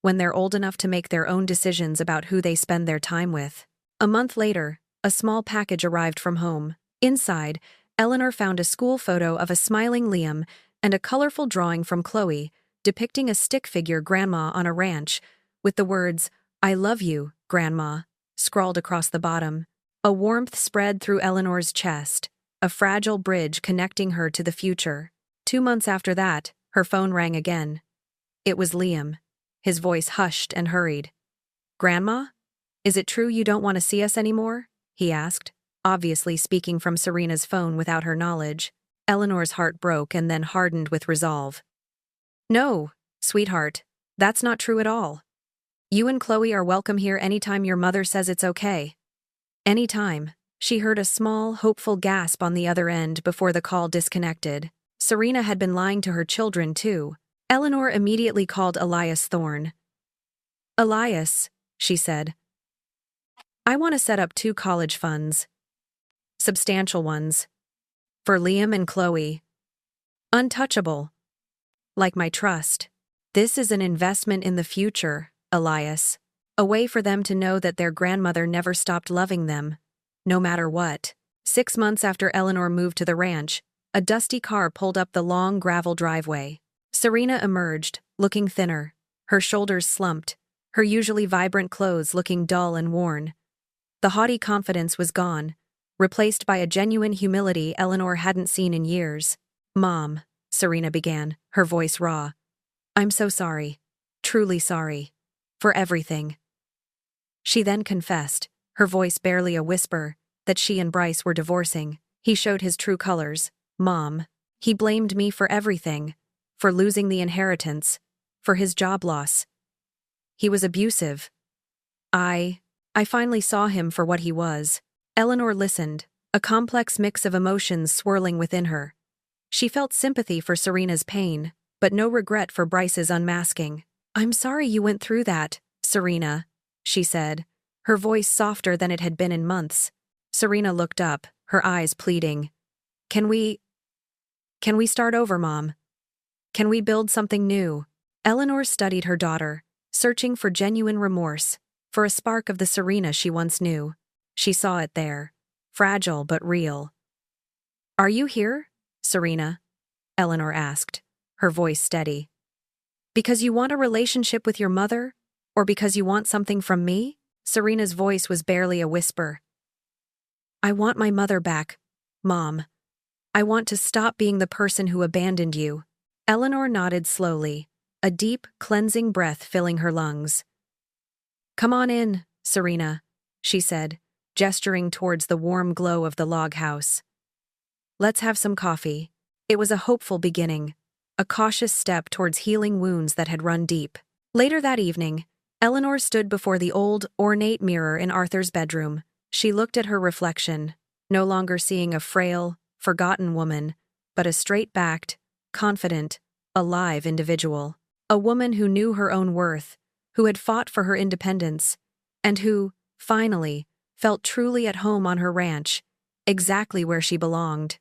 when they're old enough to make their own decisions about who they spend their time with." A month later, a small package arrived from home. Inside, Eleanor found a school photo of a smiling Liam and a colorful drawing from Chloe depicting a stick figure grandma on a ranch, with the words, "I love you, Grandma," scrawled across the bottom. A warmth spread through Eleanor's chest, a fragile bridge connecting her to the future. 2 months after that, her phone rang again. It was Liam. His voice hushed and hurried. "Grandma? Is it true you don't want to see us anymore?" he asked, obviously speaking from Serena's phone without her knowledge. Eleanor's heart broke and then hardened with resolve. "No, sweetheart, that's not true at all. You and Chloe are welcome here anytime your mother says it's okay." Anytime. She heard a small, hopeful gasp on the other end before the call disconnected. Serena had been lying to her children, too. Eleanor immediately called Elias Thorne. "Elias," she said, "I want to set up 2 college funds. Substantial ones. For Liam and Chloe. Untouchable. Like my trust. This is an investment in the future, Elias. A way for them to know that their grandmother never stopped loving them, no matter what." 6 months after Eleanor moved to the ranch, a dusty car pulled up the long gravel driveway. Serena emerged, looking thinner, her shoulders slumped, her usually vibrant clothes looking dull and worn. The haughty confidence was gone, replaced by a genuine humility Eleanor hadn't seen in years. "Mom," Serena began, her voice raw. "I'm so sorry. Truly sorry. For everything." She then confessed, her voice barely a whisper, that she and Bryce were divorcing. He showed his true colors. "Mom, he blamed me for everything. For losing the inheritance. For his job loss. He was abusive. I finally saw him for what he was." Eleanor listened, a complex mix of emotions swirling within her. She felt sympathy for Serena's pain, but no regret for Bryce's unmasking. "I'm sorry you went through that, Serena," she said, her voice softer than it had been in months. Serena looked up, her eyes pleading. Can we start over, Mom? Can we build something new?" Eleanor studied her daughter, searching for genuine remorse, for a spark of the Serena she once knew. She saw it there, fragile but real. "Are you here, Serena?" Eleanor asked, her voice steady. "Because you want a relationship with your mother, or because you want something from me?" Serena's voice was barely a whisper. "I want my mother back, Mom. I want to stop being the person who abandoned you." Eleanor nodded slowly, a deep, cleansing breath filling her lungs. "Come on in, Serena," she said, gesturing towards the warm glow of the log house. "Let's have some coffee." It was a hopeful beginning, a cautious step towards healing wounds that had run deep. Later that evening, Eleanor stood before the old, ornate mirror in Arthur's bedroom. She looked at her reflection, no longer seeing a frail, forgotten woman, but a straight-backed, confident, alive individual. A woman who knew her own worth, who had fought for her independence, and who, finally, felt truly at home on her ranch, exactly where she belonged.